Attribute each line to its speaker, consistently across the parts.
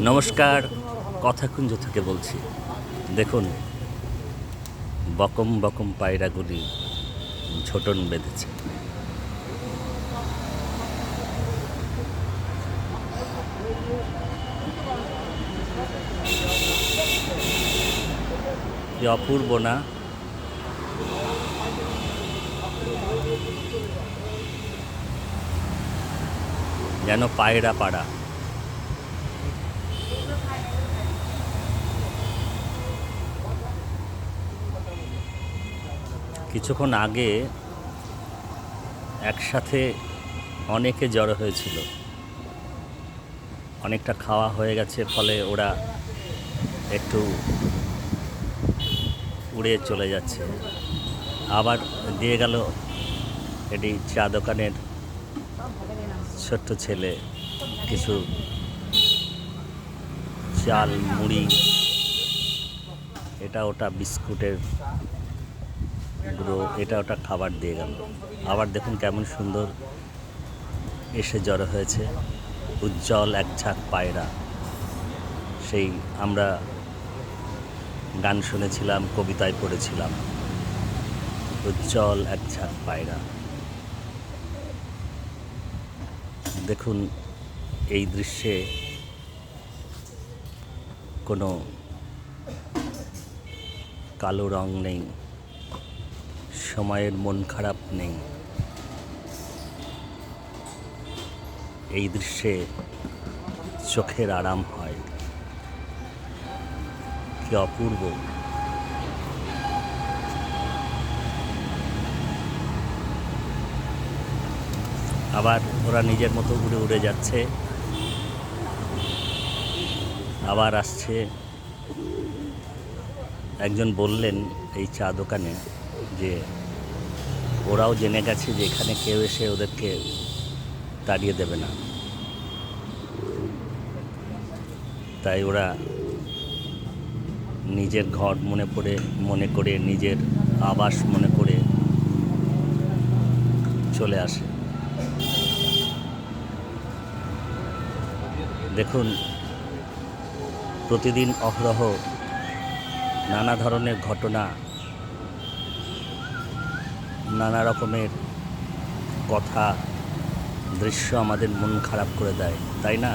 Speaker 1: নমস্কার, কথাকুঞ্জ থেকে বলছি। দেখুন, বকম বকম পায়রাগুলি ঝোটন বেঁধেছে। কি অপূর্ব না? যেন পায়রা পাড়া। কিছুক্ষণ আগে একসাথে অনেকে জড়ো হয়েছিল, অনেকটা খাওয়া হয়ে গেছে, ফলে ওরা একটু উড়ে চলে যাচ্ছে। আবার দিয়ে গেল এটি চা দোকানের ছোট্ট ছেলে কিছু চাল, মুড়ি, এটা ওটা বিস্কুটের গুঁড়ো, এটা ওটা খাবার দিয়ে গেল। আবার দেখুন কেমন সুন্দর এসে জড়ো হয়েছে উজ্জ্বল এক ঝাঁক পায়রা। সেই আমরা গান শুনেছিলাম, কবিতায় পড়েছিলাম, উজ্জ্বল এক ঝাঁক পায়রা। দেখুন, এই দৃশ্যে কোনো কালো রং নেই, সময়ের মন খারাপ নেই। এই দৃশ্যে চোখের আরাম হয়। কি অপূর্ব! আবার ওরা নিজের মতো উড়ে উড়ে যাচ্ছে, আবার আসছে। একজন বললেন এই চা দোকানে যে ওরাও জেনে গেছে যে এখানে কেউ এসে ওদেরকে তাড়িয়ে দেবে না, তাই ওরা নিজের ঘর মনে করে নিজের আবাস মনে করে চলে আসে। দেখুন, প্রতিদিন অহরহ নানা ধরনের ঘটনা, নানা রকমের কথা, দৃশ্য আমাদের মন খারাপ করে দেয়, তাই না?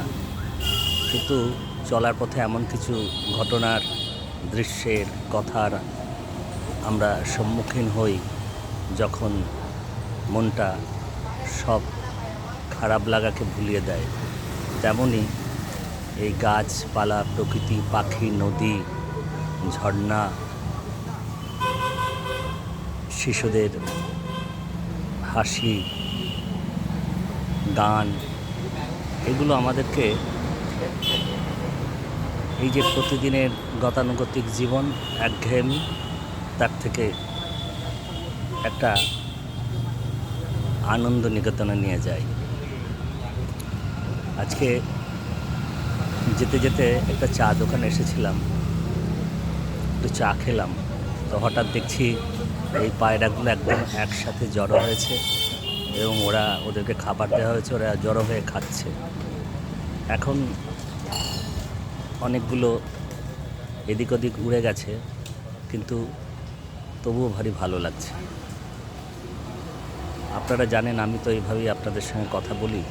Speaker 1: কিন্তু চলার পথে এমন কিছু ঘটনার, দৃশ্যের, কথার আমরা সম্মুখীন হই যখন মনটা সব খারাপ লাগাকে ভুলিয়ে দেয়। তেমনই এই গাছপালা, প্রকৃতি, পাখি, নদী, ঝর্ণা, শিশুদের হাসি, গান, এগুলো আমাদেরকে এই যে প্রতিদিনের গতানুগতিক জীবন, একঘেয়েমি, তার থেকে একটা আনন্দ নিকেতনে নিয়ে যায়। আজকে যেতে যেতে একটা চা দোকানে এসেছিলাম, একটু চা খেলাম, তো হঠাৎ দেখছি এই পায়রাগুলো একদম একসাথে জড়ো হয়েছে এবং ওদেরকে খাবার দেওয়া হয়েছে, ওরা জড়ো হয়ে খাচ্ছে। এখন অনেকগুলো এদিক ওদিক উড়ে গেছে, কিন্তু তবুও ভারী ভালো লাগছে। আপনারা জানেন আমি তো এইভাবেই আপনাদের সঙ্গে কথা বলি,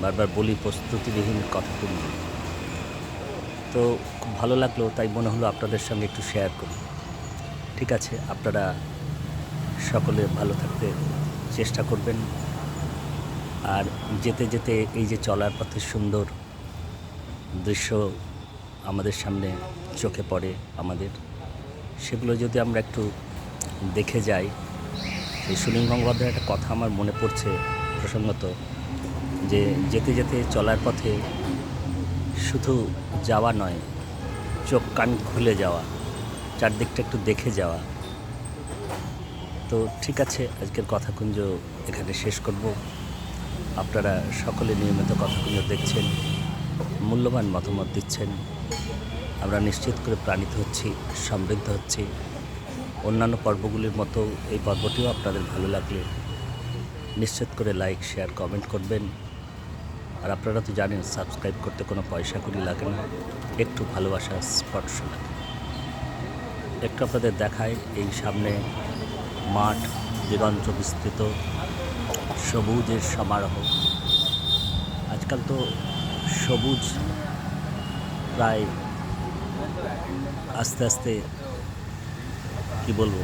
Speaker 1: বারবার বলি, প্রস্তুতিবিহীন কথা বলি। তো খুব ভালো লাগলো, তাই মনে হলো আপনাদের সঙ্গে একটু শেয়ার করি। ঠিক আছে, আপনারা সকলে ভালো থাকতে চেষ্টা করবেন। আর যেতে যেতে এই যে চলার পথে সুন্দর দৃশ্য আমাদের সামনে চোখে পড়ে আমাদের, সেগুলো যদি আমরা একটু দেখে যাই। এই সুনীল গঙ্গোপাধ্যায়ের একটা কথা আমার মনে পড়ছে প্রসঙ্গত, যে যেতে যেতে চলার পথে শুধু যাওয়া নয়, চোখ কান খুলে যাওয়া, চারদিকটা একটু দেখে যাওয়া। তো ঠিক আছে, আজকের কথাকুঞ্জ এখানে শেষ করব। আপনারা সকলে নিয়মিত কথাকুঞ্জ দেখছেন, মূল্যবান মতামত দিচ্ছেন। আমরা নিশ্চিত করে প্রাণিত হচ্ছি, সমৃদ্ধ হচ্ছি। অন্যান্য পর্বগুলির মতো এই পর্বটিও আপনাদের ভালো লাগলে নিশ্চিত করে লাইক, শেয়ার, কমেন্ট করবেন। আর আপনারা তো জানেন সাবস্ক্রাইব করতে কোনো পয়সা কড়ি লাগে না। একটু ভালোবাসার স্পর্শ লাগে। একটু আপনাদের দেখায় এই সামনে মাঠ, দিগন্ত বিস্তৃত, সবুজের সমারোহ। আজকাল তো সবুজ প্রায় আস্তে আস্তে কি বলবো,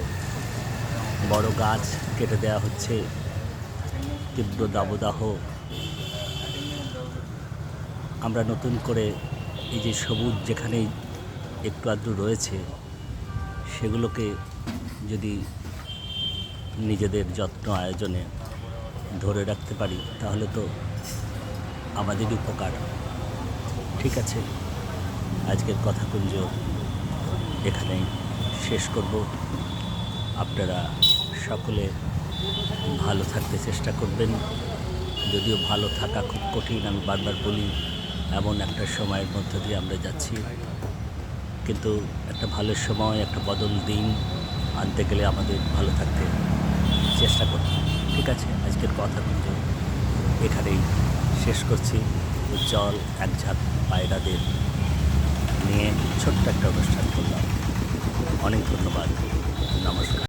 Speaker 1: বড় গাছ কেটে দেওয়া হচ্ছে, তীব্র দাবদাহ। আমরা নতুন করে এই যে সবুজ যেখানেই একটু আধটু রয়েছে সেগুলোকে যদি নিজেদের যত্ন আয়োজনে ধরে রাখতে পারি তাহলে তো আমাদেরই উপকার। ঠিক আছে, আজকের কথাকুঞ্জ এখানেই শেষ করব। আপনারা সকলে ভালো থাকতে চেষ্টা করবেন। যদিও ভালো থাকা খুব কঠিন, আমি বারবার বলি, এমন একটা সময়ের মধ্য দিয়ে আমরা যাচ্ছি, কিন্তু একটা ভালো সময়, একটা বদল দিন আনতে গেলে আমাদের ভালো থাকতে চেষ্টা করতে হবে। ঠিক আছে, আজকের কথাগুলো এখানেই শেষ করছি। উজ্জ্বল এক ঝাঁক পায়রাদের নিয়ে ছোট্ট একটা অনুষ্ঠান করলাম। অনেক ধন্যবাদ, নমস্কার।